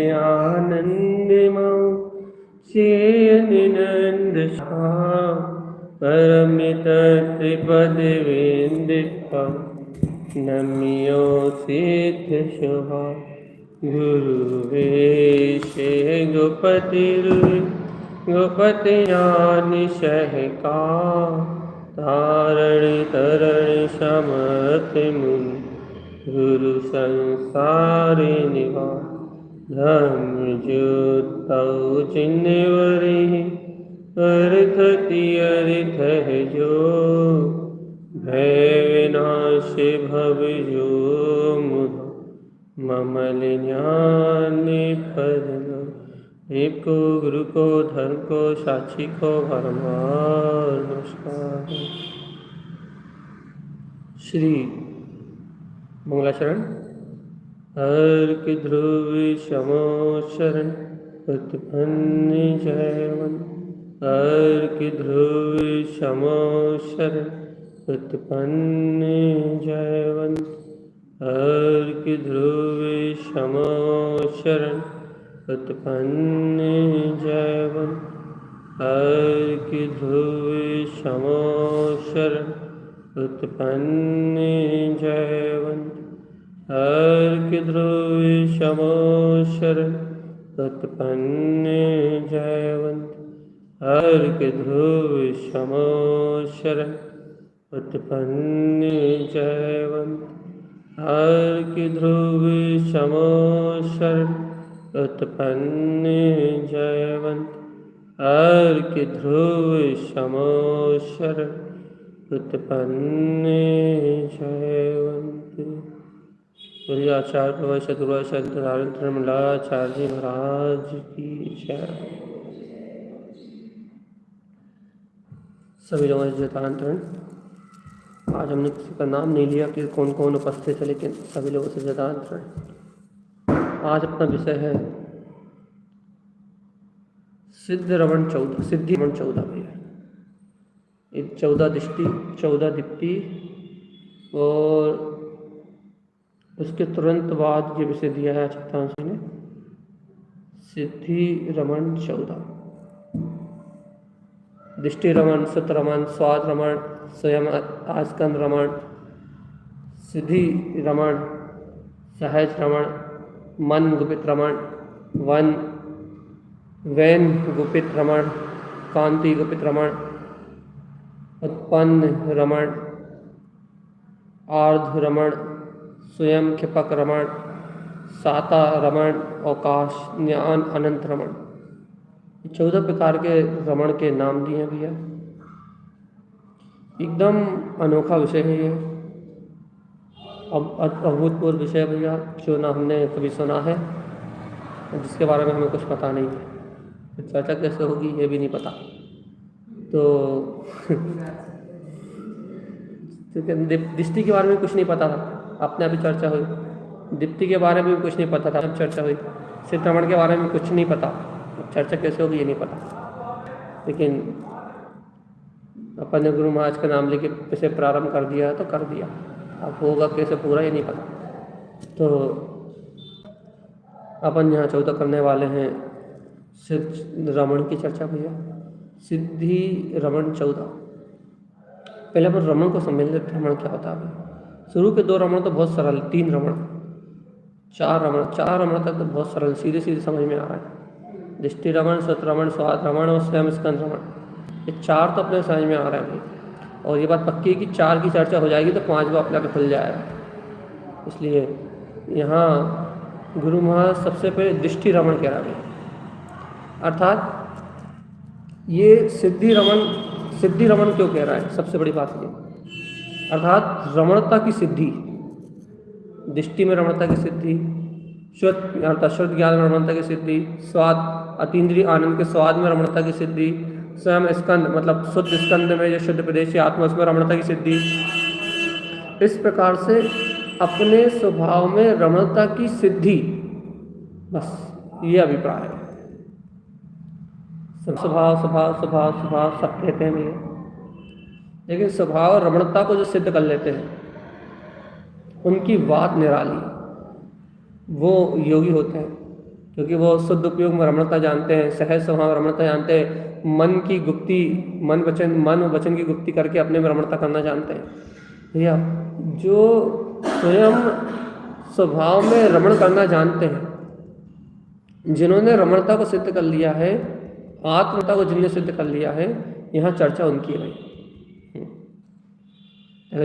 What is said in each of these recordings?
आनंदमय चेयनिनंद परमित त्रिपदवेंद नमियो सिद्ध शुभा गुरुवेश गोपति गोपति ज्ञान सहका तारण तरण समर्थ मुनि गुरु संसार निवास धर्म ज्योतौ चिन्हवरि अर्थति अर्थ है जो भय विनाश भव जो मुह ममल ज्ञान पदम एक को गुरु को धर्म को साक्षी को परमार नमस्कार। श्री मंगलाचरण हर के ध्रुव शमो शरण उत्पन्न जयवन हर के ध्रुव शमो शरण उत्पन्न जयवन हर के ध्रुव शमो शरण उत्पन्न जयवन हर के ध्रुव शमो शरण उत्पन्न जयवन हर के ध्रुव शमो शरण उत्पन्न जयवंत हर के ध्रुव शमो शरण उत्पन्न जयवंत हर के ध्रुव शमो शरण उत्पन्न जयवंत हर के ध्रुव शमो शरण उत्पन्न जयवंत। बोलिए आचार्य प्रभु सतगुरुनारायण त्रिमलाचार्य जी महाराज की जय। सभी लोगों से जतांतरण। आज हमने किसी का नाम नहीं लिया कि कौन कौन उपस्थित है, लेकिन सभी लोगों से जतांतरण। आज अपना विषय है सिद्धि रमण 14 भैया। 14 दृष्टि 14 दीप्ति और उसके तुरंत बाद ये विषय दिया है चित्तांश ने सिद्धि रमण 14। दृष्टि रमण, सुत रमण, स्वाद रमण, स्वयं आस्कंद रमण, सिद्धि रमण, सहज रमण, मन गुपित रमण, वैन गुपित रमण, कांति गुपित रमण, उत्पन्न रमण, आर्ध रमण, स्वयं क्षिपक रमण, साता रमण, अवकाश, ज्ञान अनंत रमण। 14 प्रकार के रमण के नाम दिए हैं भैया। एकदम अनोखा विषय है ये, अब अभूतपूर्व विषय भैया, जो ना हमने कभी सुना है, जिसके बारे में हमें कुछ पता नहीं है। चर्चा कैसे होगी ये भी नहीं पता। तो दृष्टि के बारे में कुछ नहीं पता था, अपने अभी चर्चा हुई। दीप्ति के बारे में भी कुछ नहीं पता था, अब चर्चा हुई। सिद्ध रमण के बारे में कुछ नहीं पता, अब चर्चा कैसे होगी ये नहीं पता। लेकिन अपन ने गुरु महाराज का नाम लेके इसे प्रारंभ कर दिया तो कर दिया, अब होगा कैसे पूरा ये नहीं पता। तो अपन यहाँ 14 करने वाले हैं सिद्ध रमण की चर्चा भैया। सिद्धि रमण 14। पहले अपन रमण को समझ लेते, रमण क्या होता है। शुरू के 2 रमण तो बहुत सरल, 3 रमण, 4 रमण तक तो बहुत सरल, सीधे सीधे समझ में आ रहा है। दृष्टि रमण, सुत रमण, स्वाद रमण और स्वयं स्कंद रमण, ये 4 तो अपने समझ में आ रहा है भाई। और ये बात पक्की है कि 4 की चर्चा हो जाएगी तो 5वां अपने आप खुल जाएगा। इसलिए यहाँ गुरु महाराज सबसे पहले दृष्टि रमण कह रहा है, अर्थात ये सिद्धि रमण क्यों कह रहा है, सबसे बड़ी बात ये, अर्थात रमणता की सिद्धि। दृष्टि में रमणता की सिद्धि, शुद्ध ज्ञान में रमणता की सिद्धि, स्वाद अतीन्द्रिय आनंद के स्वाद में रमणता की सिद्धि, स्वयं स्कंद मतलब शुद्ध स्कंद में जो शुद्ध प्रदेशी आत्मा उसमें रमणता की सिद्धि। इस प्रकार से अपने स्वभाव में रमणता की सिद्धि, बस ये अभिप्राय है। स्वभाव सब कहते हैं भैया, लेकिन स्वभाव रमणता को जो सिद्ध कर लेते हैं उनकी बात निराली। वो योगी होते हैं क्योंकि वो शुद्ध उपयोग में रमणता जानते हैं, सहज स्वभाव रमणता जानते हैं, मन और वचन की गुप्ती करके अपने में रमणता करना जानते हैं। भैया जो स्वयं स्वभाव में रमण करना जानते हैं, जिन्होंने रमणता को सिद्ध कर लिया है, आत्मता को जिनने सिद्ध कर लिया है, यहाँ चर्चा उनकी है भाई।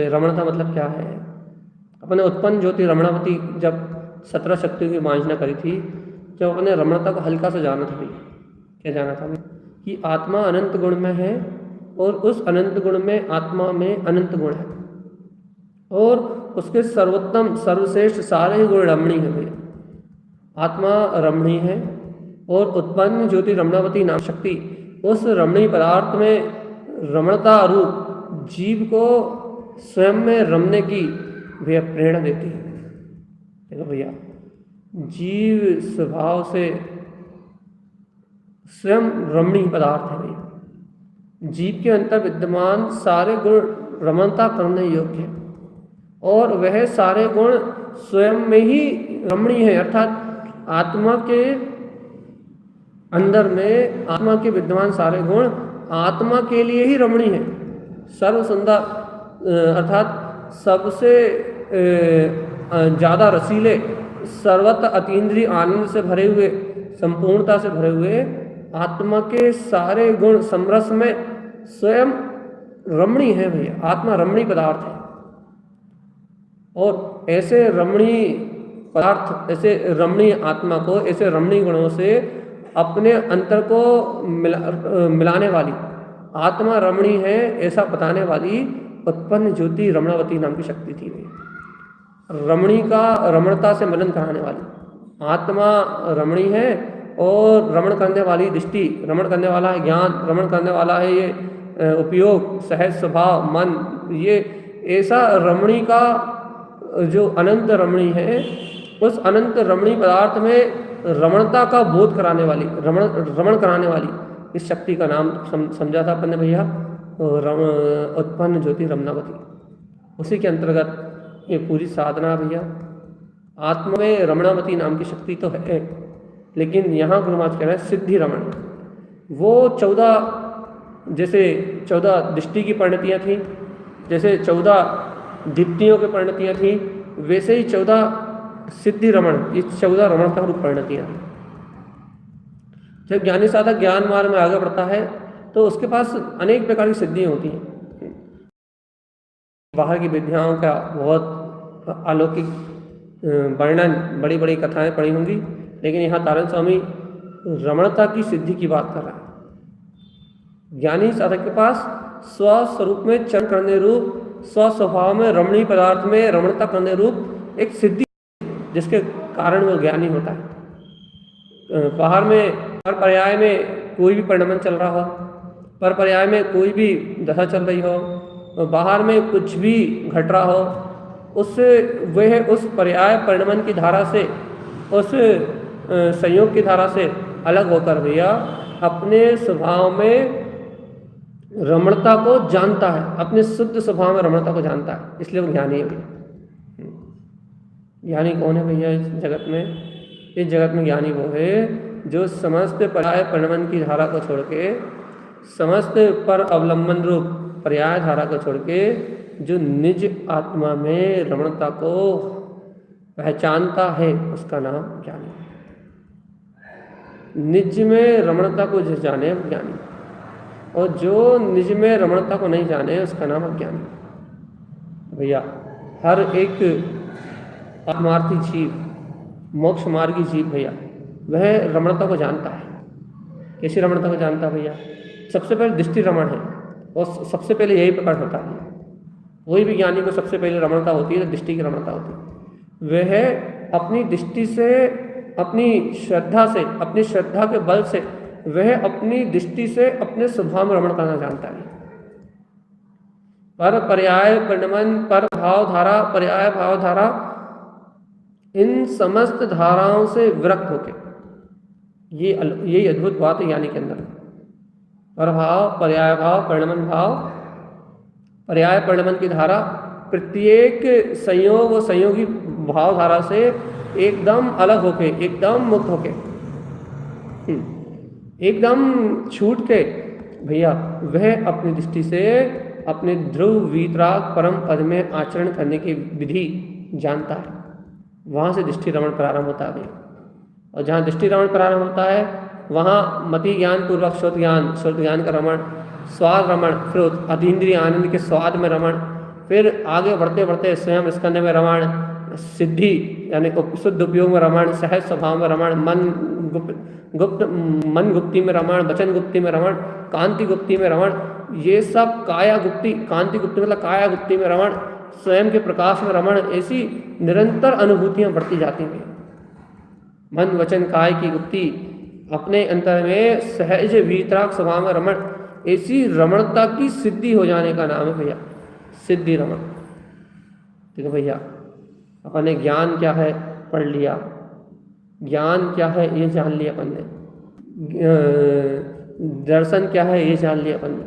रमणता मतलब क्या है? अपने उत्पन्न ज्योति रमणावती जब 17 शक्तियों की मांझना करी थी, जब अपने रमणता को हल्का सा जाना था भाई। क्या जाना था भाई? कि आत्मा अनंत गुण में है और उस अनंत गुण में आत्मा में अनंत गुण है और उसके सर्वोत्तम सर्वश्रेष्ठ सारे ही गुण रमणीय है भैया। आत्मा रमणीय है और उत्पन्न ज्योति रमणावती नाम शक्ति उस रमणीय पदार्थ में रमणता रूप जीव को स्वयं में रमने की भैया प्रेरणा देती है। देखो भैया, जीव स्वभाव से स्वयं रमणीय पदार्थ है भैया। जीव के अंतर विद्यमान सारे गुण रमणता करने योग्य है और वह सारे गुण स्वयं में ही रमणीय है, अर्थात आत्मा के अंदर में आत्मा के विद्यमान सारे गुण आत्मा के लिए ही रमणीय है। सर्व सुंदर अर्थात सबसे ज़्यादा रसीले, सर्वत्र अतीन्द्रिय आनंद से भरे हुए, संपूर्णता से भरे हुए आत्मा के सारे गुण समरस में स्वयं रमणीय है भैया। आत्मा रमणीय पदार्थ है और ऐसे रमणीय पदार्थ, ऐसे रमणीय आत्मा को ऐसे रमणीय गुणों से अपने अंतर को मिलाने वाली, आत्मा रमणीय है ऐसा बताने वाली उत्पन्न ज्योति रमणावती नाम की शक्ति थी भैया। रमणी का रमणता से मिलन कराने वाली आत्मा रमणीय है और रमण करने वाली दृष्टि, रमण करने वाला है ज्ञान, रमण करने वाला है ये उपयोग, सहज स्वभाव, मन, ये ऐसा रमणी का जो अनंत रमणी है, उस अनंत रमणी पदार्थ में रमणता का बोध कराने वाली, रमण कराने वाली इस शक्ति का नाम समझा था अपन ने भैया उत्पन्न ज्योति रमणावती। उसी के अंतर्गत ये पूरी साधना भैया। आत्मा में रमणावती नाम की शक्ति तो है, लेकिन यहाँ गुरु महाराज कह रहे हैं सिद्धि रमण। वो 14 जैसे 14 दृष्टि की परिणतियाँ थी, जैसे 14 दीप्तियों की परिणतियाँ थी, वैसे ही 14 सिद्धि रमण, ये 14 रमण का रूप परिणतियाँ हैं। जब ज्ञानी साधक ज्ञान मार्ग में आगे बढ़ता है तो उसके पास अनेक प्रकार की सिद्धियाँ होती हैं। बाहर की विद्याओं का बहुत अलौकिक वर्णन, बड़ी बड़ी कथाएं पढ़ी होंगी, लेकिन यहाँ तारण स्वामी रमणता की सिद्धि की बात कर रहा है। ज्ञानी साधक के पास स्वस्वरूप में चरण करने रूप, स्वस्वभाव में रमणीय पदार्थ में रमणता करने रूप एक सिद्धि, जिसके कारण वो ज्ञानी होता है। बाहर में हर पर्याय में कोई भी परिणमन चल रहा हो, पर पर्याय में कोई भी दशा चल रही हो, बाहर में कुछ भी घट रहा हो, उससे वह उस पर्याय परिणमन की धारा से, उस संयोग की धारा से अलग होकर भैया अपने स्वभाव में रमणता को जानता है, अपने शुद्ध स्वभाव में रमणता को जानता है, इसलिए वो ज्ञानी है भैया। ज्ञानी कौन है भैया इस जगत में? इस जगत में ज्ञानी वो है जो समस्त पर्याय परिणमन की धारा को छोड़ के, समस्त पर अवलंबन रूप पर्याय धारा को छोड़ के, जो निज आत्मा में रमणता को पहचानता है, उसका नाम ज्ञानी। निज में रमणता को जिस जाने वो ज्ञानी, और जो निज में रमणता को नहीं जाने उसका नाम अज्ञानी। भैया हर एक आत्मार्थी जीव, मोक्ष मार्गी जीव भैया, वह रमणता को जानता है। कैसी रमणता को जानता है भैया? सबसे पहले दृष्टि रमण है और सबसे पहले यही प्रकट होता है। कोई भी ज्ञानी को सबसे पहले रमणता होती है, दृष्टि की रमणता होती है। वह अपनी दृष्टि से, अपनी श्रद्धा से, अपनी श्रद्धा के बल से वह अपनी दृष्टि से अपने स्वभाव में रमण करना जानता है। पर पर्याय परिणमन, पर भाव धारा, पर्याय भाव धारा, इन समस्त धाराओं से विरक्त होके, यही अद्भुत बात है ज्ञानी के अंदर। पर भाव, पर्याय भाव, परिणमन भाव, पर्याय परिणमन की धारा, प्रत्येक संयोग और संयोगी भाव धारा से एकदम अलग होके, एकदम मुक्त होके एकदम छूट के भैया वह अपनी दृष्टि से अपने ध्रुव वीतराग परम पद में आचरण करने की विधि जानता है। वहाँ से दृष्टि रमण प्रारंभ होता है भैया। और जहाँ दृष्टि रमण प्रारंभ होता है वहाँ मति ज्ञान पूर्वक श्रुत ज्ञान का रमण, स्वाद रमण, फिर अतीन्द्रिय आनंद के स्वाद में रमण, फिर आगे बढ़ते बढ़ते स्वयं स्कंद में रमण, सिद्धि यानी शुद्ध उपयोग में रमण, सहज स्वभाव में रमण, मन गुप्ति में रमण, वचन गुप्ति में रमण, कांति गुप्ति में रमण, ये सब काया गुप्ति, कांति गुप्ति मतलब काया गुप्ति में रमण, स्वयं के प्रकाश में रमण, ऐसी निरंतर अनुभूतियां बढ़ती जाती हैं। मन वचन काय की गुप्ति, अपने अंतर में सहज वीतराग स्वभाव में रमण, ऐसी रमणता की सिद्धि हो जाने का नाम है भैया सिद्धि रमण। ठीक है भैया, अपन ने ज्ञान क्या है पढ़ लिया, ज्ञान क्या है ये जान लिया अपन ने, दर्शन क्या है ये जान लिया अपन ने,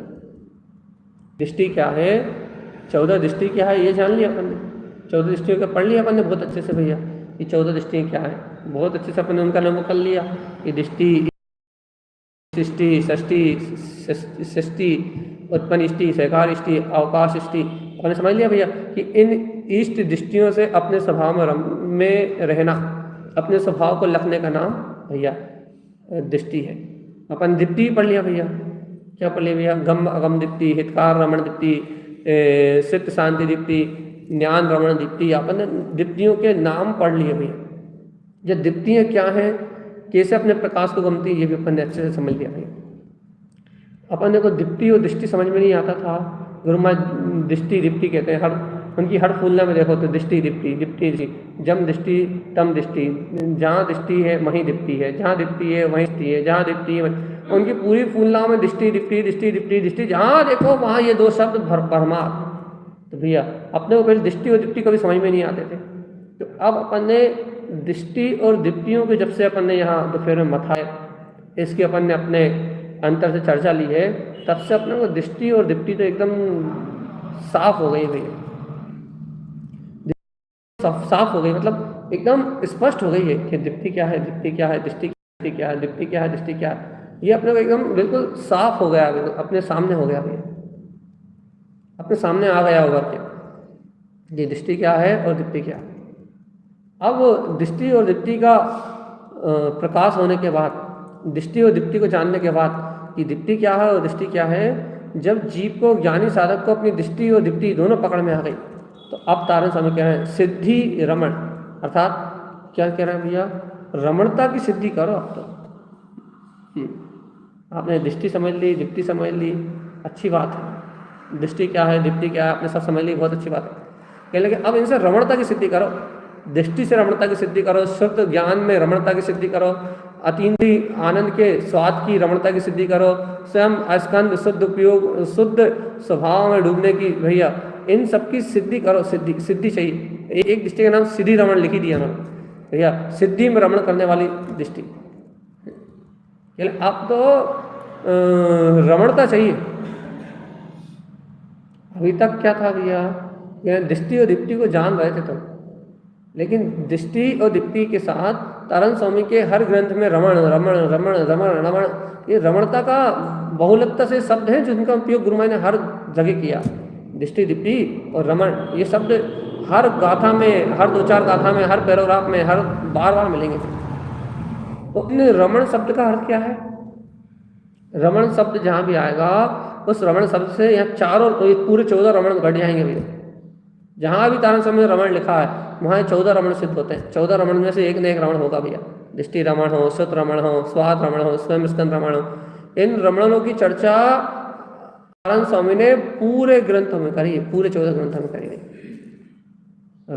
दृष्टि क्या है, 14 दृष्टि क्या है ये जान लिया अपन ने, 14 दृष्टियों का पढ़ लिया अपन ने बहुत अच्छे से भैया। ये 14 दृष्टि क्या है बहुत अच्छे से अपन ने उनका नाम कर लिया। ये दृष्टि, सृष्टि, षष्टि, उत्पन्न इष्टि, सहकार इष्टि, अवकाश इष्टि, आपने समझ लिया भैया कि इन इष्ट दृष्टियों से अपने स्वभाव में रहना, अपने स्वभाव को लखने का नाम भैया दृष्टि है। अपन दीप्ति पढ़ लिया भैया, क्या पढ़ लिया भैया, गम अगम दीप्ति, हितकार रमण दीप्ति, सिद्ध शांति दीप्ति, ज्ञान रमण दीप्ति, अपन ने दीप्तियों के नाम पढ़ लिए भैया। ये दीप्तियाँ क्या हैं, कैसे अपने प्रकाश को गमती, ये भी अपन ने अच्छे से समझ लिया भैया। अपन ने को दीप्ति और दृष्टि समझ में नहीं आता था, गुरु महाराज दृष्टि दीप्ति कहते हैं, हर उनकी हर फूलना में देखो तो दृष्टि दीप्ति, दीप्ति जम दृष्टि तम दृष्टि, जहाँ दृष्टि है वहीं दीप्ति है, जहाँ दीप्ति है वहीं दृष्टि है, जहाँ दीप्ति है उनकी पूरी फूलना में दृष्टि दीप्ति दृष्टि दीप्ति दृष्टि, जहाँ देखो वहाँ ये दो शब्द भरमार। तो भैया अपने को पहले दृष्टि और दीप्ति कभी समझ में नहीं आते थे, तो अब अपन ने दृष्टि और दीप्तियों के जब से अपन ने यहाँ दोपहर में मथा इसकी अपन ने अपने अंतर से चर्चा ली है, तब से अपने को दृष्टि और दीप्ति तो एकदम साफ हो गई भैया, साफ हो गई, मतलब एकदम स्पष्ट हो गई है कि दीप्ति क्या है, दीप्ति क्या है, दृष्टि क्या है, दीप्ति क्या है, दृष्टि क्या है, ये अपने को एकदम बिल्कुल साफ हो गया, बिल्कुल अपने सामने हो गया भैया, अपने सामने आ गया होगा कि ये दृष्टि क्या है और दीप्ति क्या है। अब दृष्टि और दीप्ति का प्रकाश होने के बाद, दृष्टि और दीप्ति को जानने के बाद कि दीप्ति क्या है और दृष्टि क्या है, जब जीव को, ज्ञानी साधक को अपनी दृष्टि और दीप्ति दोनों पकड़ में आ गई, तो अब तारण स्वामी कह रहे हैं सिद्धि रमण, अर्थात क्या कह रहे हैं भैया, रमणता की सिद्धि करो। अब तो आपने दृष्टि समझ ली, दीप्ति समझ ली, अच्छी बात है, दृष्टि क्या है, दीप्ति क्या है, आपने सब समझ ली, बहुत अच्छी बात है। कह लगे अब इनसे रमणता की सिद्धि करो, दृष्टि से रमणता की सिद्धि करो, शुद्ध ज्ञान में रमणता की सिद्धि करो, अतीन्द्रिय आनंद के स्वाद की रमणता की सिद्धि करो, स्वयं अस्कंद शुद्ध उपयोग, शुद्ध स्वभाव में डूबने की भैया, इन सब की सिद्धि करो। सिद्धि चाहिए। एक दृष्टि का नाम सिद्धि रमण लिखी दिया ना भैया, सिद्धि में रमण करने वाली दृष्टि। अब तो रमणता चाहिए। अभी तक क्या था भैया, दृष्टि और दीप्ति को जान रहे थे तो, लेकिन दृष्टि और दीप्ति के साथ तारण स्वामी के हर ग्रंथ में रमण रमण रमण रमण रमण, ये रमणता का बहुलकता से शब्द है जिनका उपयोग गुरु महाराज ने हर जगह किया। दृष्टि दीप्ति और रमण, ये शब्द हर गाथा में, हर 2-4 गाथा में, हर पैराग्राफ में, हर बार मिलेंगे। तो इन रमण शब्द का अर्थ क्या है? रमण शब्द जहाँ भी आएगा उस रमण शब्द से यहाँ चारों पूरे 14 रमण घट जाएंगे भैया। जहाँ भी तारण स्वामी ने रमण लिखा है वहाँ 14 रमण सिद्ध होते हैं। 14 रमण में से एक न एक रमण होगा भैया। दृष्टि रमण हो, श्रुत रमण हो, स्वाद रमण हो, स्वयं स्कंद रमण हो, इन रमणों की चर्चा तारण स्वामी ने पूरे ग्रंथों में करी है, पूरे 14 ग्रंथों में करी है।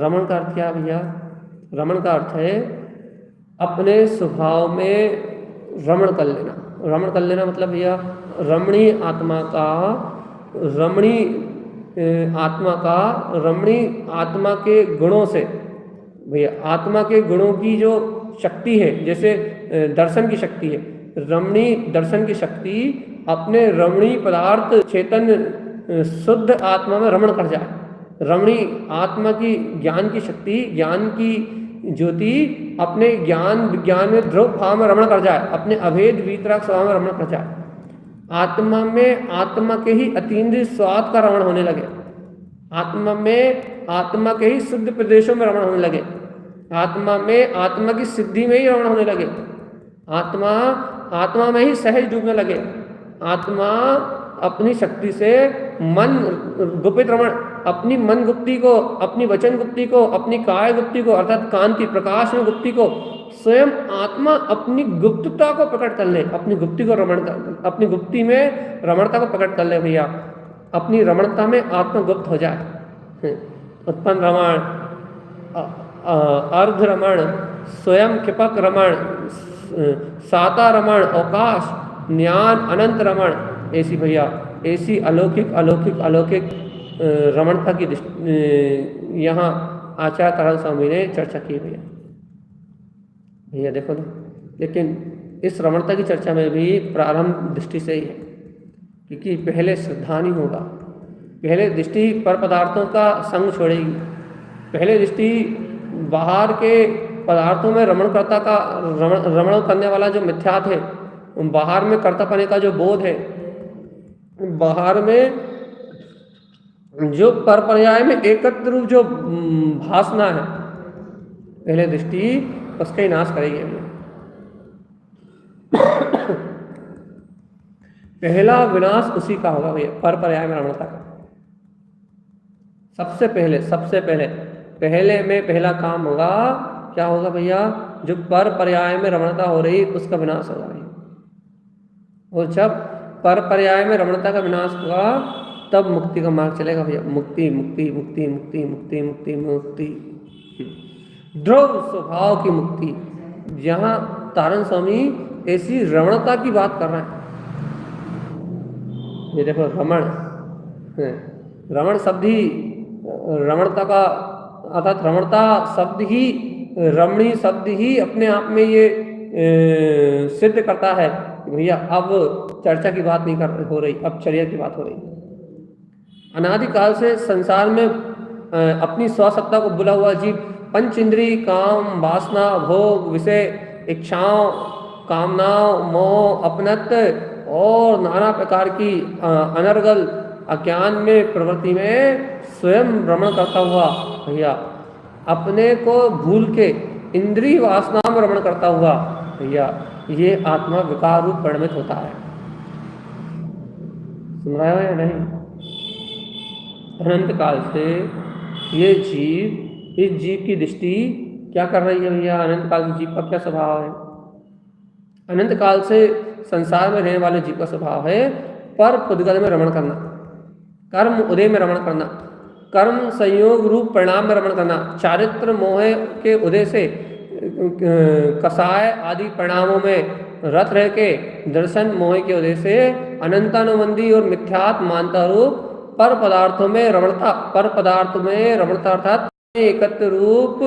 रमण का अर्थ क्या है भैया? रमण का अर्थ है अपने स्वभाव में रमण कर लेना। रमण कर लेना मतलब भैया रमणीय आत्मा का, रमणीय आत्मा के गुणों से भैया, आत्मा के गुणों की जो शक्ति है, जैसे दर्शन की शक्ति है, रमणीय दर्शन की शक्ति अपने रमणीय पदार्थ चेतन शुद्ध आत्मा में रमण कर जाए। रमणीय आत्मा की ज्ञान की शक्ति, ज्ञान की ज्योति अपने ज्ञान विज्ञान में ध्रुव भाव में रमण कर जाए, अपने अभेद वीतराग स्वभाव में रमण कर जाए। आत्मा में आत्मा के ही अतीन्द्रिय स्वाद का रमण होने लगे, आत्मा में आत्मा के ही शुद्ध प्रदेशों में रमण होने लगे, आत्मा में आत्मा की सिद्धि में ही रमण होने लगे, आत्मा में ही सहज डूबने लगे, आत्मा अपनी शक्ति से मन गुप्त रमण, अपनी मन गुप्ति को, अपनी वचन गुप्ति को, अपनी काय गुप्ति को अर्थात कांति प्रकाश में गुप्ति को, स्वयं आत्मा अपनी गुप्तता को प्रकट कर ले, अपनी गुप्ति को रमण कर, अपनी गुप्ति में रमणता को प्रकट कर ले भैया, अपनी रमणता में आत्मा गुप्त हो जाए। उत्पन्न रमण, अर्ध रमण, स्वयं क्षिपक रमण, साता रमण, अवकाश, ज्ञान, अनंत रमण, ऐसी भैया ऐसी अलौकिक अलौकिक अलौकिक रमणता की यहाँ आचार्य तारण स्वामी ने चर्चा की भैया देखो ना। लेकिन इस रमणता की चर्चा में भी प्रारंभ दृष्टि से ही है, क्योंकि पहले श्रद्धा नहीं होगा, पहले दृष्टि पर पदार्थों का संग छोड़ेगी, पहले दृष्टि बाहर के पदार्थों में रमणकर्ता का रमण करने वाला जो मिथ्या थे, बाहर में कर्तापने का जो बोध है, बाहर में जो पर पर्याय में एकत्र रूप जो भासना है, पहले दृष्टि उसका ही नाश करेगी। पहला विनाश उसी का होगा भैया, पर पर्याय में रमणता का। सबसे पहले में पहला काम होगा, क्या होगा भैया, जो पर पर्याय में रमणता हो रही उसका विनाश होगा भैया। और जब पर पर्याय में रमणता का विनाश होगा तब मुक्ति का मार्ग चलेगा भैया। मुक्ति मुक्ति मुक्ति मुक्ति मुक्ति मुक्ति मुक्ति ध्रुव स्वभाव की मुक्ति। जहाँ तारण स्वामी ऐसी रमणता की बात कर रहे हैं, ये देखो रमण शब्द ही रमणता का अर्थात रमणता शब्द ही, रमणी शब्द ही अपने आप में ये सिद्ध करता है भैया अब चर्चा की बात नहीं हो रही, अब चर्या की बात हो रही। अनादिकाल से संसार में अपनी स्वसत्ता को बुला हुआ जीव पंच इंद्रिय, काम, वासना, भोग, विषय, इच्छाओं, कामनाओं, मोह, अपनत्व और नाना प्रकार की अनर्गल अज्ञान में प्रवृत्ति में स्वयं रमण करता हुआ भैया, अपने को भूल के इंद्रिय वासना में रमण करता हुआ भैया, ये आत्मा विकार रूप परिणमित होता है। सुन रहे हो या नहीं? अनंत काल से ये जीव, इस जीव की दृष्टि क्या कर रही है भैया? अनंत काल के जीव का क्या स्वभाव है? अनंत काल से संसार में रहने वाले जीव का स्वभाव है पर पुद्गल में रमण करना, कर्म उदय में रमण करना, कर्म संयोग रूप परिणाम में रमण करना, चारित्र मोह के उदय से कसाय आदि परिणामों में रत रह के दर्शन मोह के उदय से अनंतानुबंधी और मिथ्यात्म मानता रूप पर पदार्थों में रमणता, पर पदार्थ में रमणता अर्थात एकत्र रूप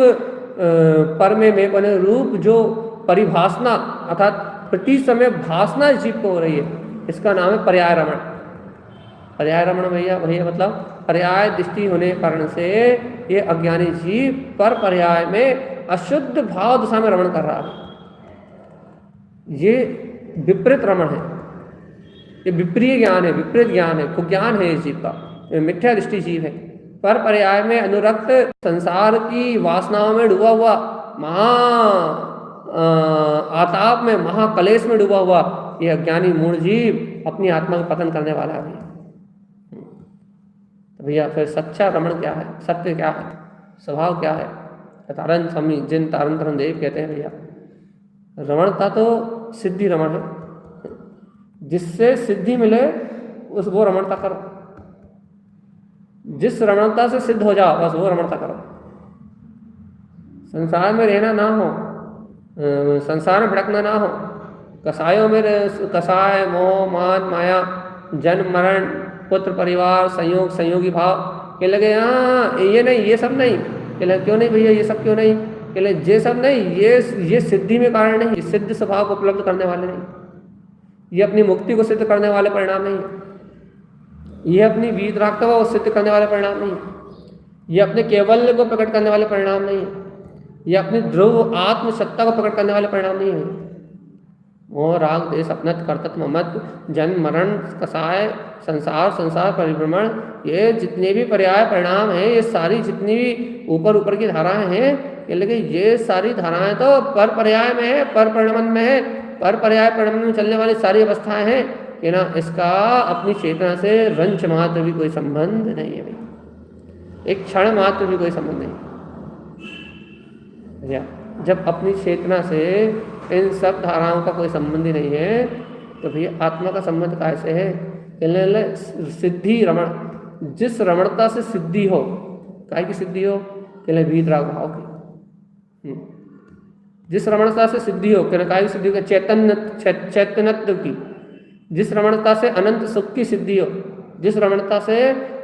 पर में बने रूप जो परिभाषना अर्थात प्रति समय भाषना जीव को हो रही है, इसका नाम है पर्याय रमण। पर्याय रमण भैया मतलब पर्याय दृष्टि होने के कारण से ये अज्ञानी जीव पर पर्याय में अशुद्ध भाव दशा में रमण कर रहा है। ये विपरीत रमण है, ये विपरीत ज्ञान है, विपरीत ज्ञान है, कुज्ञान है इस जीव का, मिथ्या दृष्टि जीव है। पर पर्याय में अनुरक्त संसार की वासनाओं में डूबा हुआ, महा आताप में, महाकलेश में डूबा हुआ ये अज्ञानी मूढ़ जीव अपनी आत्मा का पतन करने वाला है भैया। तो भैया फिर सच्चा रमण क्या है, सत्य क्या है, स्वभाव क्या है? तारण स्वामी जिन तारण तारण देव कहते हैं भैया, रमणता तो सिद्धि रमण है, जिससे सिद्धि मिले उस वो रमणता करो, जिस रमणता से सिद्ध हो जाओ बस वो रमणता करो। संसार में रहना ना हो, संसार में भटकना ना हो, कसायों में कसाय, मोह, मान, माया, जन्म मरण, पुत्र परिवार, संयोग, संयोगी भाव के लगे, हाँ ये नहीं, ये सब नहीं, के लगे क्यों नहीं भैया, ये सब क्यों नहीं, के लगे ये सब नहीं, ये सिद्धि में कारण नहीं, ये सिद्ध स्वभाव को उपलब्ध करने वाले नहीं, ये अपनी मुक्ति को सिद्ध करने वाले परिणाम नहीं, ये अपनी वीतरागता को सिद्ध करने वाले परिणाम नहीं, ये अपने कैवल्य को प्रकट करने वाले परिणाम नहीं, ये अपनी ध्रुव आत्म सत्ता को प्रकट करने वाले परिणाम नहीं है। मोह राग देश अपनत कर्तत्व ममत्व जन्म मरण कसाय संसार संसार परिभ्रमण, ये जितने भी पर्याय परिणाम हैं, ये सारी जितनी भी ऊपर ऊपर की धाराएं हैं, ये लेकिन ये सारी धाराएं तो पर पर्याय में है, पर परिणमन में है, पर पर्याय परिणमन में चलने वाली सारी अवस्थाएं हैं कि ना इसका अपनी चेतना से रंच मात्र भी कोई संबंध नहीं है भाई, एक क्षण मात्र भी कोई संबंध नहीं। जब अपनी चेतना से इन सब धाराओं का कोई संबंध ही नहीं है तो भैया आत्मा का संबंध कैसे है? सिद्धि रमण, जिस रमणता से सिद्धि हो, काय की सिद्धि हो? कहले वीतराग भाव की। जिस रमणता से सिद्धि हो, कहना काय की सिद्धि हो? चैतन्यत्व की। जिस रमणता से अनंत सुख की सिद्धि हो, जिस रमणता से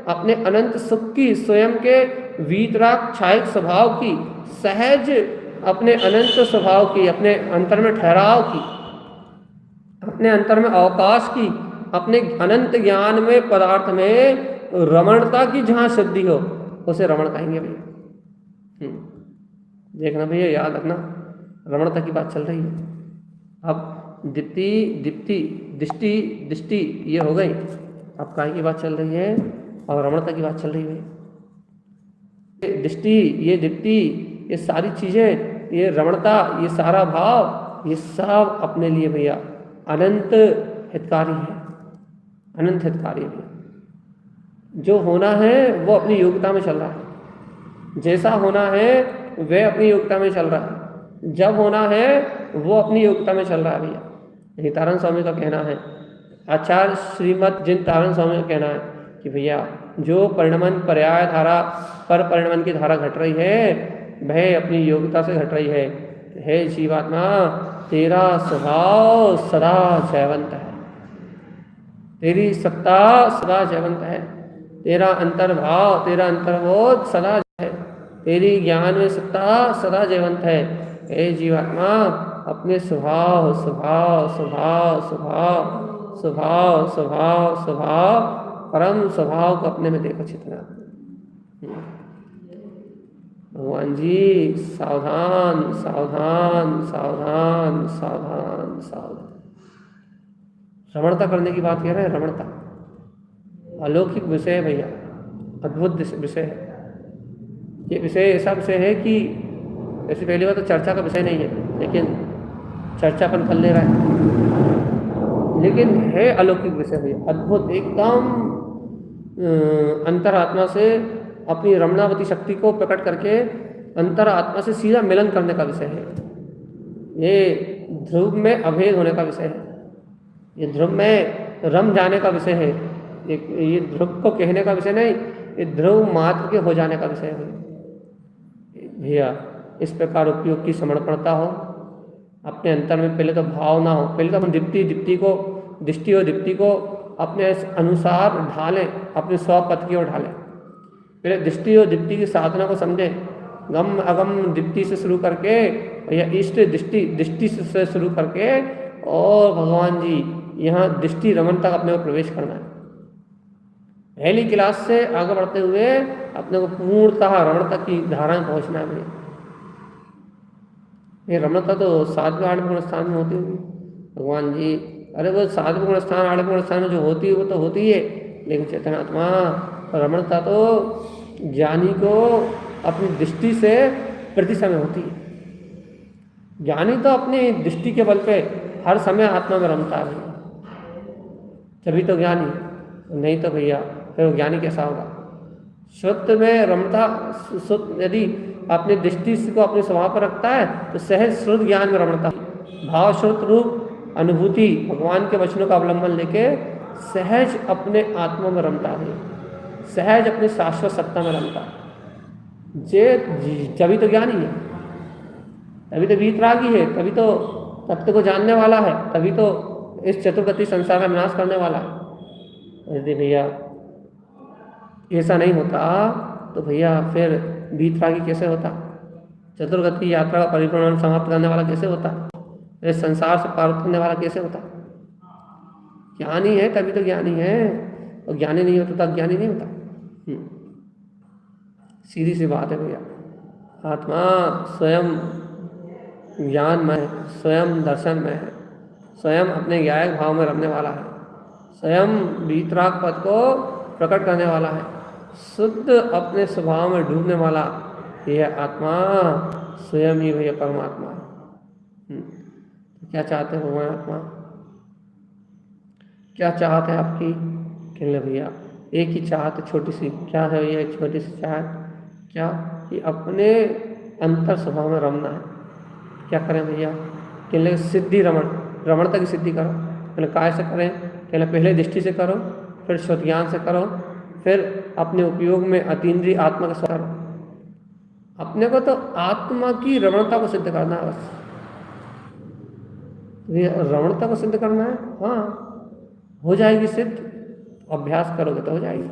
अपने अनंत सुख की, स्वयं के वीतराग छायक स्वभाव की, सहज अपने अनंत स्वभाव की, अपने अंतर में ठहराव की, अपने अंतर में अवकाश की, अपने अनंत ज्ञान में पदार्थ में रमणता की जहाँ सिद्धि हो उसे रमण कहेंगे भैया। देखना भैया, याद रखना, रमणता की बात चल रही है। अब दीप्ति दीप्ति दृष्टि दृष्टि ये हो गई, अब काय की बात चल रही है और रमणता की बात चल रही है। दृष्टि, ये दीप्ति, ये सारी चीज़ें, ये रमणता, ये सारा भाव, ये सब अपने लिए भैया अनंत हितकारी है, अनंत हितकारी है। जो होना है वो अपनी योग्यता में चल रहा है, जैसा होना है वह अपनी योग्यता में चल रहा है, जब होना है वो अपनी योग्यता में चल रहा है भैया। यही तारण स्वामी का कहना है, आचार्य श्रीमद जिन तारण स्वामी का कहना है कि भैया जो परिणमन पर्याय धारा, पर परिणमन की धारा घट रही है वह अपनी योग्यता से घट रही है। हे जीवात्मा, तेरा स्वभाव सदा जयवंत है, तेरी सत्ता सदा जयवंत है, तेरा अंतर्भाव, तेरा अंतर्बोध सदा है, तेरी ज्ञान में सत्ता सदा जयवंत है। हे जीवात्मा, अपने स्वभाव स्वभाव स्वभाव स्वभाव स्वभाव स्वभाव स्वभाव परम स्वभाव को अपने में देखो चितना। भगवान जी सावधान सावधान सावधान सावधान सावधान, रमणता करने की बात कह रहे हैं। रमणता अलौकिक विषय है भैया, अद्भुत विषय है। ये विषय ऐसा विषय है कि ऐसी पहली बात तो चर्चा का विषय नहीं है, लेकिन चर्चा अपन कर ले रहा है, लेकिन है अलौकिक विषय भैया, अद्भुत, एकदम अंतरात्मा से अपनी रमणावती शक्ति को प्रकट करके अंतरात्मा से सीधा मिलन करने का विषय है। ये ध्रुव में अभेद होने का विषय है, ये ध्रुव में रम जाने का विषय है, ये ध्रुव को कहने का विषय नहीं, ये ध्रुव मात्र के हो जाने का विषय है भैया। इस प्रकार उपयोग की समर्पणता हो, अपने अंतर में पहले तो भाव ना हो, पहले तो हम दीप्ति को, दृष्टि और दीप्ति को अपने अनुसार ढालें, अपने स्वपथ की ओर ढालें। पहले दृष्टि और दीप्ति की साधना को समझें, गम अगम दीप्ति से शुरू करके या इष्ट दृष्टि से शुरू करके और भगवान जी यहाँ दृष्टि रमन तक अपने को प्रवेश करना है। पहली क्लास से आगे बढ़ते हुए अपने को पूर्णतः रमणता की धारा में पहुँचना है। ये रमणता तो 7वें 8वें गुण स्थान में होती होगी भगवान जी। अरे वो 7वें गुण स्थान 8वें गुण स्थान में जो होती है वो तो होती है, लेकिन चेतनात्मा रमणता तो ज्ञानी को अपनी दृष्टि से प्रति समय होती है। ज्ञानी तो अपनी दृष्टि के बल पे हर समय आत्मा में रमता है, तभी तो ज्ञानी, नहीं तो भैया फिर वो ज्ञानी कैसा होगा। शुद्ध में रमता, यदि अपनी दृष्टि को अपने स्वभाव पर रखता है तो सहज शुद्ध ज्ञान में रमता, भाव शुद्ध रूप अनुभूति भगवान के वचनों का अवलंबन लेके सहज अपने आत्मा में रमता है, सहज अपनी शाश्वत सत्ता में रमता है। तभी तो ज्ञानी है, तभी तो वीतरागी है, तभी तो तत्व को जानने वाला है, तभी तो इस चतुर्गति संसार का विनाश करने वाला है। यदि भैया ऐसा नहीं होता तो भैया फिर वीतरागी कैसे होता, चतुर्गति यात्रा का परिभ्रमण समाप्त करने वाला कैसे होता, इस संसार से पार करने वाला कैसे होता। ज्ञानी है तभी तो ज्ञानी है, और ज्ञानी नहीं होता तो ज्ञानी नहीं होता। सीधी सी बात है भैया। आत्मा स्वयं ज्ञान में है, स्वयं दर्शन में है, स्वयं अपने ज्ञायक भाव में रमने वाला है, स्वयं वीतराग पद को प्रकट करने वाला है, शुद्ध अपने स्वभाव में डूबने वाला यह आत्मा स्वयं ही भैया परमात्मा है। क्या चाहते हैं भगवान आत्मा, क्या चाहत है आपकी? कहने भैया एक ही चाहत छोटी सी, क्या है भैया एक छोटी सी चाहत? क्या कि अपने अंतर स्वभाव में रमना है। क्या करें भैया? कहने सिद्धि रमणता की सिद्धि करो। कहने काय से करें? कहने पहले दृष्टि से करो, फिर शुद्ध ज्ञान से करो, फिर अपने उपयोग में अतीन्द्रिय आत्मा का करो। अपने को तो आत्मा की रमणता को सिद्ध करना है बस। रमणता को सिद्ध करना है, हाँ हो जाएगी सिद्ध, अभ्यास करोगे तो हो जाएगी।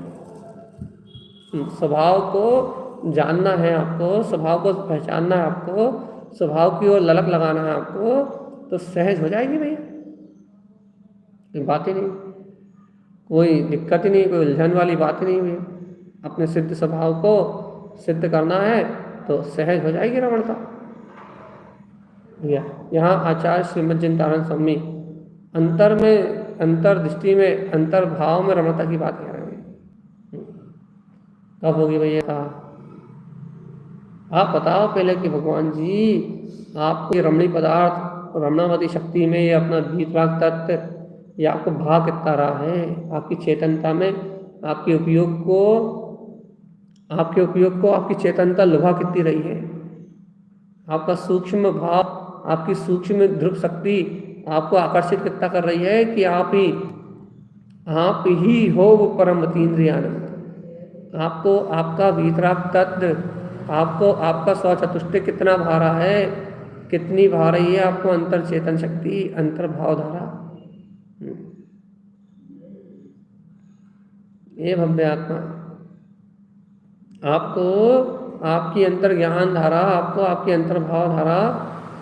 स्वभाव को जानना है आपको, स्वभाव को पहचानना है आपको, स्वभाव की ओर ललक लगाना है आपको, तो सहज हो जाएगी भैया। कोई बात ही नहीं, कोई दिक्कत ही नहीं, कोई उलझन वाली बात ही नहीं भैया। अपने सिद्ध स्वभाव को सिद्ध करना है तो सहज हो जाएगी रमणता भैया। यहाँ आचार्य श्रीमद् चिंतामणि स्वामी अंतर में, अंतर दृष्टि में, अंतर भाव में रमणता की बात कह रहे हैं। कब होगी भैया? आप बताओ पहले कि भगवान जी आपको रमणी पदार्थ, रमणावती शक्ति में ये अपना वीतराग तत्व, ये आपको भाव कितना रहा है? आपकी चेतनता में, आपके उपयोग को आपकी चेतनता लुभा कितनी रही है? आपका सूक्ष्म भाव, आपकी सूक्ष्म ध्रुव शक्ति आपको आकर्षित कितना कर रही है कि आप ही हो वो परम अतीन्द्रिय आनंद। आपको आपका वीतराग तत्व, आपको आपका स्वचतुष्टय कितना भा रहा है, कितनी भा रही है आपको अंतर चेतन शक्ति, अंतर भाव धारा। ये भव्य आत्मा आपको, आपकी अंतर ज्ञान धारा, आपको आपकी अंतर भाव धारा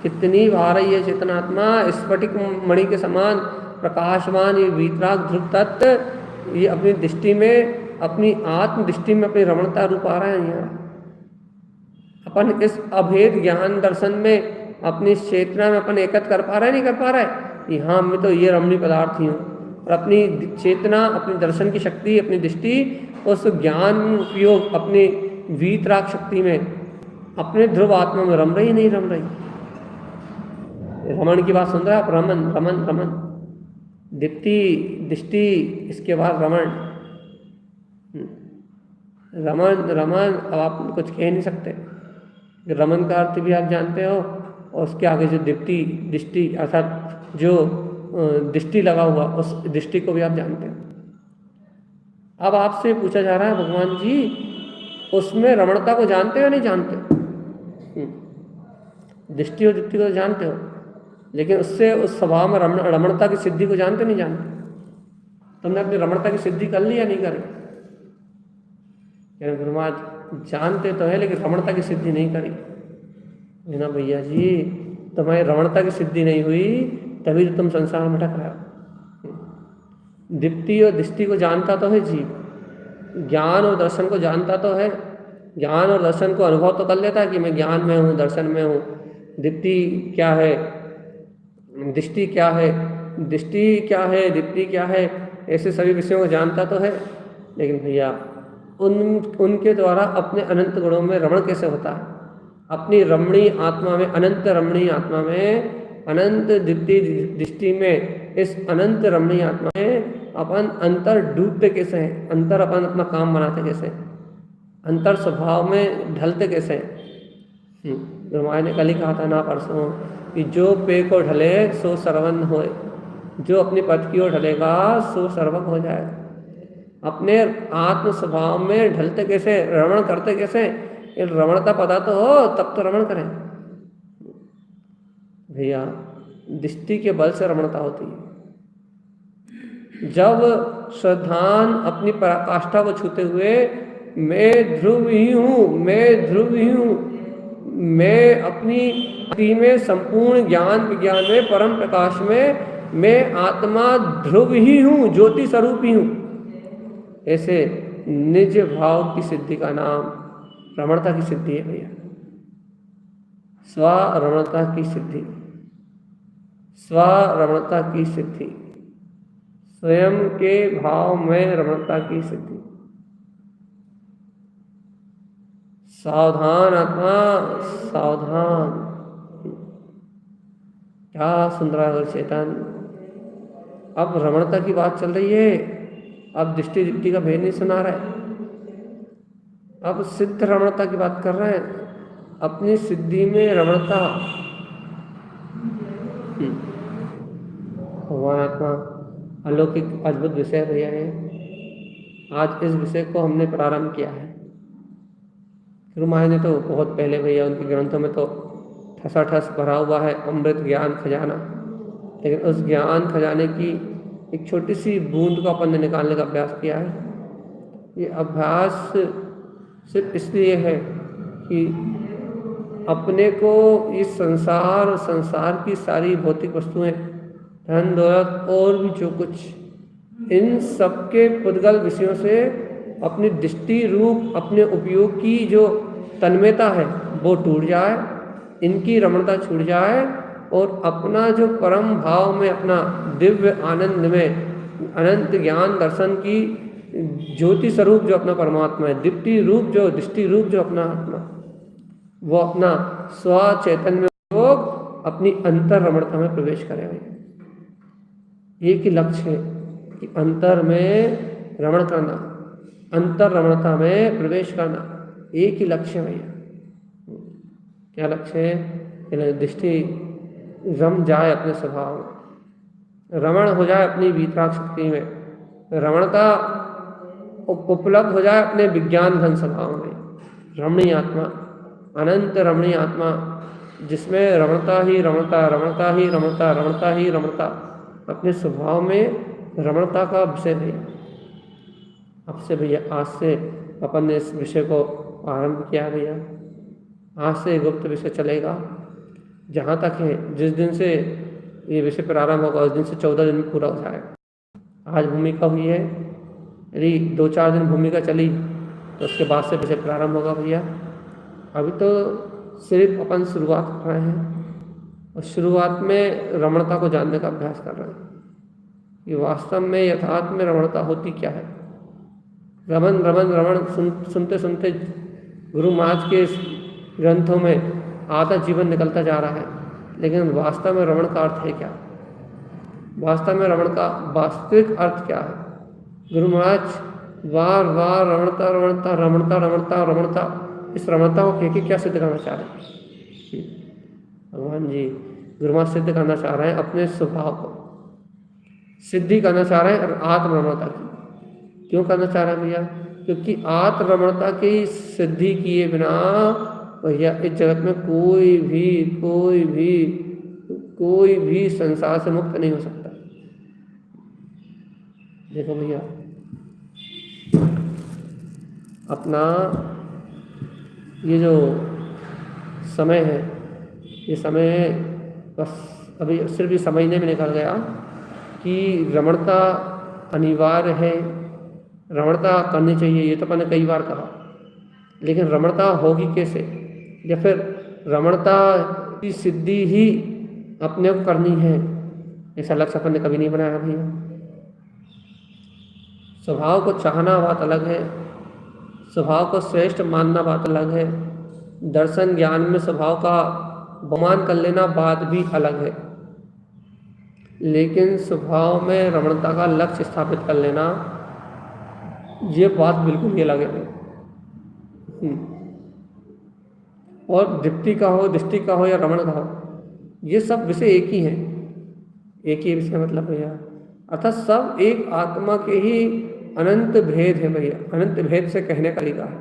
कितनी भा रही है चेतनात्मा। स्फटिक मणि के समान प्रकाशमान ये वीतराग ध्रुव तत्व, ये अपनी दृष्टि में, अपनी आत्म दृष्टि में अपनी रमणता रूप आ रहा है। यहाँ अपन इस अभेद ज्ञान दर्शन में अपनी चेतना में अपन एकत्र कर पा रहे, नहीं कर पा रहा है। यहाँ मैं तो ये रमणीय पदार्थ ही हूँ, और अपनी चेतना, अपनी दर्शन की शक्ति, अपनी दृष्टि, उस ज्ञान उपयोग अपनी वीतराग शक्ति में, अपने ध्रुव आत्मा में रम रही, नहीं रम रही। रमण की बात सुन रहे हैं आप? रमन रमन रमन, दीप्ति दृष्टि, इसके बाद रमण, रमन रमन। अब आप कुछ कह नहीं सकते। रमन का अर्थ भी आप जानते हो, और उसके आगे जो दीप्ति दृष्टि अर्थात जो दृष्टि लगा हुआ, उस दृष्टि को भी आप जानते हो। अब आपसे पूछा जा रहा है भगवान जी उसमें रमणता को जानते हो नहीं जानते? दृष्टि और दीप्ति को जानते हो, लेकिन उससे उस स्वभाव में रमणता की सिद्धि को जानते नहीं जानते? तुमने अपनी रमणता की सिद्धि कर ली या नहीं करी? गुरु महाराज जानते तो है लेकिन रमणता की सिद्धि नहीं करी है ना भैया जी। तुम्हारी रमणता की सिद्धि नहीं हुई तभी तो तुम संसार में भटक रहे हो। दीप्ति और दृष्टि को जानता तो है जीव, ज्ञान और दर्शन को जानता तो है, ज्ञान और दर्शन को अनुभव तो कर लेता है कि मैं ज्ञान में हूँ, दर्शन में हूँ। दीप्ति क्या है, दृष्टि क्या है, दृष्टि क्या है, दीप्ति क्या है, ऐसे सभी विषयों को जानता तो है। लेकिन भैया उनके द्वारा अपने अनंत गुणों में रमण कैसे होता है? अपनी रमणीय आत्मा में, अनंत रमणीय आत्मा में, अनंत दीप्ति दृष्टि में, इस अनंत रमणीय आत्मा में अपन अंतर डूबते कैसे हैं? अंतर अपन अपना काम बनाते कैसे? अंतर स्वभाव में ढलते कैसे? हमारे ने कल ही कहा था ना परसों कि जो पे को ढले सो सर्वन होए, जो अपने पद की ओर ढलेगा सो सर्वक हो जाएगा। अपने आत्म स्वभाव में ढलते कैसे, रमण करते कैसे? रमणता पता तो हो तब तो रमण करें भैया। दृष्टि के बल से रमणता होती है। जब श्रद्धान अपनी पराकाष्ठा को छूते हुए मैं ध्रुव ही हूँ, मैं ध्रुव ही हूँ, मैं अपनी में संपूर्ण ज्ञान विज्ञान में, परम प्रकाश में मैं आत्मा ध्रुव ही हूँ, ज्योति स्वरूप ही हूँ, ऐसे निज भाव की सिद्धि का नाम रमणता की सिद्धि है भैया। स्वरमणता की सिद्धि, स्वरमणता की सिद्धि, स्वयं के भाव में रमणता की सिद्धि। सावधान आत्मा, सावधान। क्या सुंदर है चेतन। अब रमणता की बात चल रही है, अब दृष्टि दीप्ति का भेद नहीं सुना रहे, अब सिद्ध रमणता की बात कर रहे हैं, अपनी सिद्धि में रमणता। भगवान आत्मा अलौकिक अद्भुत विषय भैया है। आज इस विषय को हमने प्रारंभ किया है। गुरु महाराज ने तो बहुत पहले भैया उनके ग्रंथों में तो ठसाठस भरा हुआ है अमृत ज्ञान खजाना, लेकिन उस ज्ञान खजाने की एक छोटी सी बूंद को अपन ने निकालने का अभ्यास किया है। ये अभ्यास सिर्फ इसलिए है कि अपने को इस संसार की सारी भौतिक वस्तुएं, धन दौलत और भी जो कुछ, इन सबके पुद्गल विषयों से अपनी दृष्टि रूप अपने उपयोग की जो तन्मयता है वो टूट जाए, इनकी रमणता छूट जाए और अपना जो परम भाव में, अपना दिव्य आनंद में, अनंत ज्ञान दर्शन की ज्योति स्वरूप जो अपना परमात्मा है, दीप्ति रूप जो, दृष्टि रूप जो अपना आत्मा, वो अपना स्व चैतन्य योग अपनी अंतर रमणता में प्रवेश करेगा। एक ही लक्ष्य है कि अंतर में रमण करना, अंतर रमणता में प्रवेश करना, एक ही लक्ष्य है भैया। क्या लक्ष्य है? दृष्टि रम जाए अपने स्वभाव में, रमण हो जाए अपनी वीतराग शक्ति में, रमणता उपलब्ध हो जाए अपने विज्ञान घन स्वभाव में। रमणीय आत्मा, अनंत रमणीय आत्मा, जिसमें रमणता ही रमणता, रमणता ही रमणता, रमणता ही रमणता, अपने स्वभाव में रमणता का विषय भैया। अब से भैया, आज से अपन ने इस विषय को आरंभ किया भैया। आज से गुप्त विषय चलेगा, जहाँ तक है जिस दिन से ये विषय प्रारंभ होगा उस दिन से 14 दिन में पूरा हो जाएगा। आज भूमिका हुई है, यदि 2-4 दिन भूमिका चली तो उसके बाद से विषय प्रारंभ होगा भैया। अभी तो सिर्फ अपन शुरुआत कर रहे हैं और शुरुआत में रमणता को जानने का अभ्यास कर रहे हैं कि वास्तव में यथार्थ में रमणता होती क्या है। रमन रमन रमन सुनते सुनते गुरु महाराज के ग्रंथों में आधा जीवन निकलता जा रहा है, लेकिन वास्तव में रमण का अर्थ है क्या? वास्तव में रमण का वास्तविक अर्थ क्या है? गुरु महाराज बार बार रमणता रमणता रमणता रमणता रमणता, इस रमणता को कह के क्या सिद्ध करना चाह रहे हैं भगवान जी? गुरु महाराज सिद्ध करना चाह रहे हैं अपने स्वभाव को, सिद्धि करना चाह रहे हैं आत्म रमणता की। क्यों करना चाह रहे हैं भैया? क्योंकि आत्म रमणता की सिद्धि किए बिना भैया इस जगत में कोई भी संसार से मुक्त नहीं हो सकता। देखो भैया, अपना ये जो समय है, ये समय बस अभी सिर्फ ये समझने में निकल गया कि रमणता अनिवार्य है, रमणता करनी चाहिए, ये तो मैंने कई बार कहा, लेकिन रमणता होगी कैसे? या फिर रमणता की सिद्धि ही अपने को करनी है, ऐसा लक्ष्य अपन ने कभी नहीं बनाया भैया। स्वभाव को चाहना बात अलग है, स्वभाव को श्रेष्ठ मानना बात अलग है, दर्शन ज्ञान में स्वभाव का बमान कर लेना बात भी अलग है, लेकिन स्वभाव में रमणता का लक्ष्य स्थापित कर लेना ये बात बिल्कुल ही अलग है। और दीप्ति का हो, दृष्टि का हो या रमण का हो, ये सब विषय एक ही हैं, एक ही विषय मतलब भैया, अर्थात सब एक आत्मा के ही अनंत भेद है भैया। अनंत भेद से कहने का तरीका है,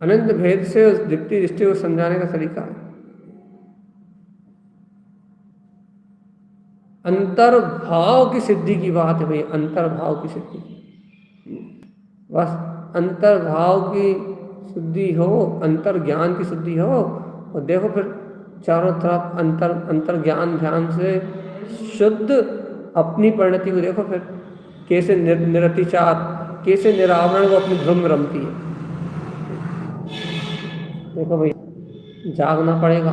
अनंत भेद से उस दीप्ति दृष्टि को समझाने का तरीका है। अंतर्भाव की सिद्धि की बात है भैया, अंतर्भाव की सिद्धि, बस अंतर्भाव की शुद्धि हो, अंतर ज्ञान की शुद्धि हो, और देखो फिर चारों तरफ अंतर ज्ञान ध्यान से शुद्ध अपनी परिणति को देखो, फिर कैसे निरतिचार, कैसे निरावरण को अपनी भ्रम में रमती है। देखो भाई, जागना पड़ेगा।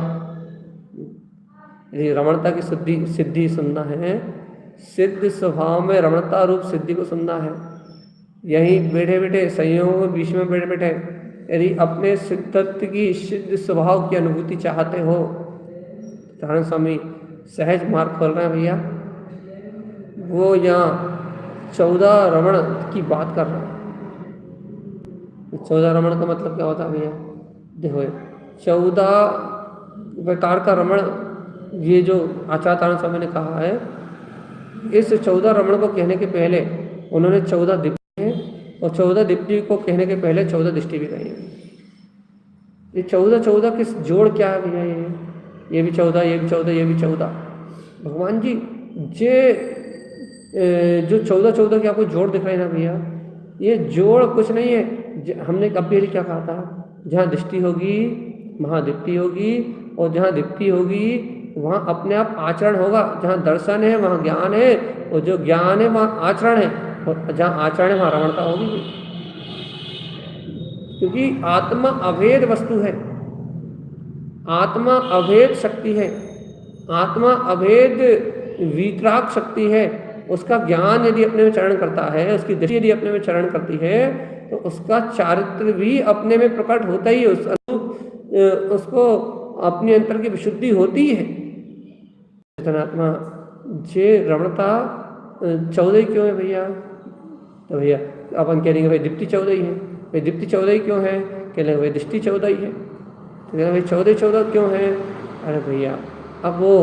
यदि रमणता की सिद्धि सुनना है, सिद्ध स्वभाव में रमणता रूप सिद्धि को सुनना है, यहीं बैठे बैठे संयोग में बीच में बैठे बैठे यदि अपने सिद्धत्व की सिद्ध स्वभाव की अनुभूति चाहते हो, तारण स्वामी सहज मार्ग खोल रहे हैं भैया। वो यहाँ 14 रमण की बात कर रहे हैं। 14 रमण का मतलब क्या होता है भैया? देखो 14 प्रकार का रमण, ये जो आचार्य तारण स्वामी ने कहा है, इस 14 रमण को कहने के पहले उन्होंने 14 दीप्ति हैं, और 14 दीप्ति को कहने के पहले 14 दृष्टि भी कही है। ये 14 किस जोड़ क्या है भैया? ये भी 14, ये भी 14, ये भी 14। भगवान जी जो 14 के आपको जोड़ दिख रहे हैं ना भैया, ये जोड़ कुछ नहीं है। हमने कभी क्या कहा था? जहाँ दृष्टि होगी वहाँ दीप्ति होगी, और जहाँ दीप्ति होगी वहाँ अपने आप आचरण होगा। जहाँ दर्शन है वहाँ ज्ञान है, और जो ज्ञान है वहाँ आचरण है, और जहाँ आचरण है वहाँ रमणता होगी। क्योंकि आत्मा अभेद वस्तु है, आत्मा अभेद शक्ति है, आत्मा अभेद वीतराग शक्ति है। उसका ज्ञान यदि अपने में चरण करता है, उसकी दृष्टि यदि अपने में चरण करती है, तो उसका चारित्र भी अपने में प्रकट होता ही है। उसको अपने अंतर की विशुद्धि होती है। चेतनात्मा जे रमणता 14 ही क्यों है भैया? तो भैया अपन कह देंगे भाई दीप्ति 14 ही है। भाई दीप्ति 14 ही क्यों है? कह लेंगे भाई दृष्टि 14 ही है। तो कहते भाई 14 क्यों है? अरे भैया अब वो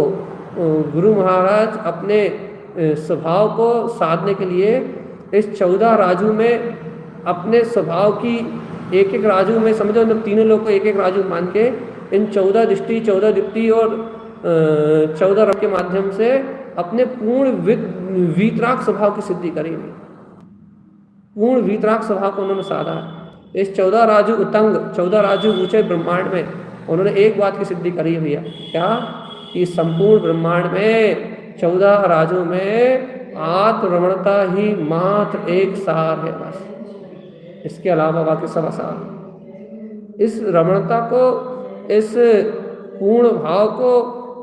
गुरु महाराज अपने स्वभाव को साधने के लिए इस 14 राजू में अपने स्वभाव की एक राजू में, समझो ना, तीनों लोग को एक राजू मान के इन 14 दृष्टि, 14 दीप्ति और 14 रंग के माध्यम से अपने पूर्ण वीतराग स्वभाव की सिद्धि करी हुई। पूर्ण वीतराग स्वभाव को उन्होंने साधा। इस 14 राजू उतंग, 14 राजू ऊंचे ब्रह्मांड में उन्होंने एक बात की सिद्धि करी है भैया। क्या? कि संपूर्ण ब्रह्मांड में 14 राजू में आत्मरमणता ही मात्र एक सार है बस, इसके अलावा बाकी सब असार। इस रमणता को, इस पूर्ण भाव को,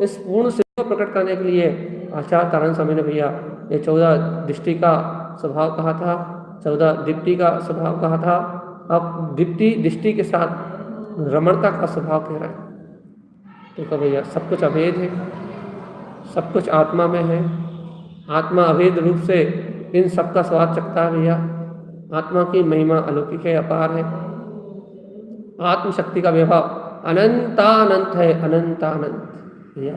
इस पूर्ण सिद्धि को प्रकट करने के लिए आचार्य तारण स्वामी ने भैया ये 14 दृष्टि का स्वभाव कहा था, 14 दीप्ति का स्वभाव कहा था। अब दीप्ति दृष्टि के साथ रमणता का स्वभाव कह रहे हैं। तो कहा भैया सब कुछ अभेद है, सब कुछ आत्मा में है, आत्मा अभेद रूप से इन सब का स्वाद चखता है भैया। आत्मा की महिमा अलौकिक है, अपार है। आत्मशक्ति का वैभव अनंतानंत है, अनंतानंत भैया।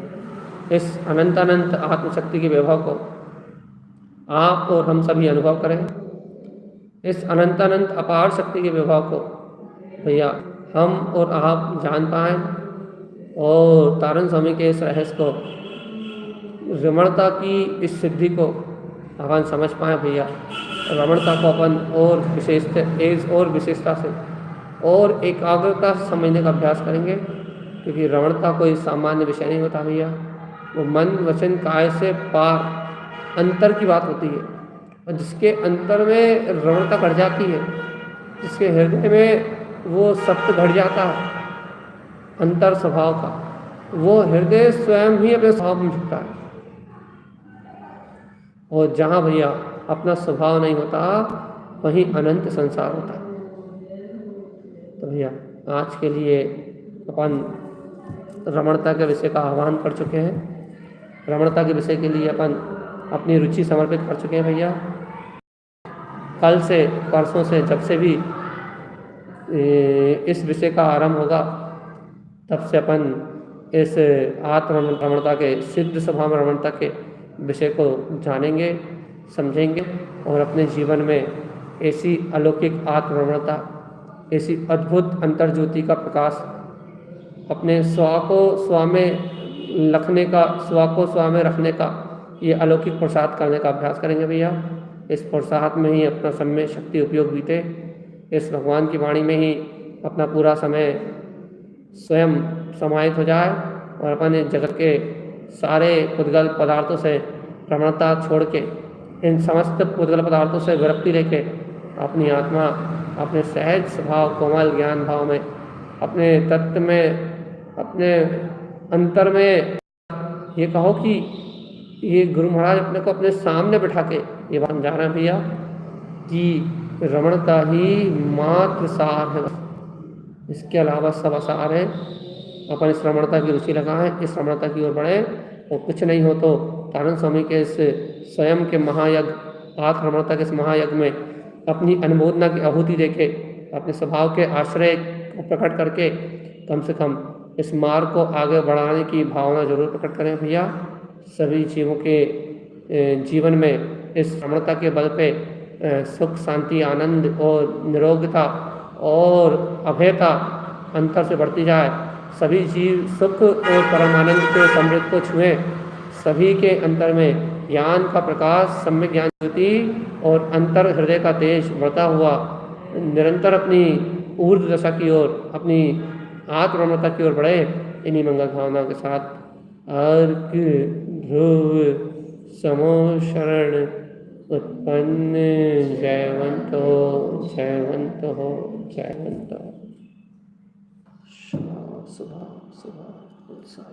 इस अनंतानंत आत्मशक्ति के वैभव को आप और हम सभी अनुभव करें। इस अनंतानंत अपार शक्ति के वैभव को भैया हम और आप जान पाएं, और तारण स्वामी के इस रहस्य को, रमणता की इस सिद्धि को अपन समझ पाएँ भैया। रमणता को अपन और विशेषता से और एकाग्रता से समझने का अभ्यास करेंगे, क्योंकि रमणता कोई सामान्य विषय नहीं होता भैया। वो मन वचन काय से पार अंतर की बात होती है, और जिसके अंतर में रमणता घट जाती है, जिसके हृदय में वो सत्य घट जाता है अंतर स्वभाव का, वो हृदय स्वयं ही अपने स्वभाव में झुकता है। और जहाँ भैया अपना स्वभाव नहीं होता, वहीं अनंत संसार होता है। तो भैया आज के लिए अपन रमणता के विषय का आह्वान कर चुके हैं। रमणता के विषय के लिए अपन अपनी रुचि समर्पित कर चुके हैं भैया। कल से, परसों से, जब से भी इस विषय का आरंभ होगा, तब से अपन इस आत्मरमणता के, सिद्ध स्वभाव रमणता के विषय को जानेंगे, समझेंगे, और अपने जीवन में ऐसी अलौकिक आत्मरमणता, ऐसी अद्भुत अंतर्ज्योति का प्रकाश अपने स्व को स्व में रखने का, स्व को स्व में रखने का ये अलौकिक प्रसाद करने का अभ्यास करेंगे भैया। इस प्रसाद में ही अपना समय शक्ति उपयोग बीते, इस भगवान की वाणी में ही अपना पूरा समय स्वयं समाहित हो जाए, और अपने जगत के सारे पुद्गल पदार्थों से रमणता छोड़ के, इन समस्त पुद्गल पदार्थों से विरक्ति लेके अपनी आत्मा अपने सहज स्वभाव कोमल ज्ञान भाव में, अपने तत्व में अपने अंतर में ये कहो कि ये गुरु महाराज अपने को अपने सामने बिठा के ये बात समझा रहे हैं भैया कि रमण का ही मात्र सार है, इसके अलावा सब असार है। अपन इस रमणता की रुचि लगाएं, इस रमणता की ओर बढ़े, और कुछ नहीं हो तो आनंद स्वामी के इस स्वयं के महायज्ञ, आत्म रमणता के इस महायज्ञ में अपनी अनुमोदना की आहुति देके, अपने स्वभाव के आश्रय को प्रकट करके कम से कम इस मार्ग को आगे बढ़ाने की भावना जरूर प्रकट करें भैया। सभी जीवों के जीवन में इस रमणता के बल पे सुख, शांति, आनंद और निरोगता और अभयता अंतर से बढ़ती जाए। सभी जीव सुख और परमानंद के समृद्ध को छुएं। सभी के अंतर में ज्ञान का प्रकाश, सम्यक ज्ञान ज्योति और अंतर हृदय का तेज बढ़ता हुआ निरंतर अपनी ऊर्ध्व दशा की ओर, अपनी आत्मरमणता की ओर बढ़े। इन्हीं मंगल भावनाओं के साथ अर्क ध्रुव समो शरण उत्पन्न जयवंत हो, जयवंत हो, जयवंत हो। शुभ शुभ शुभ उत्साह।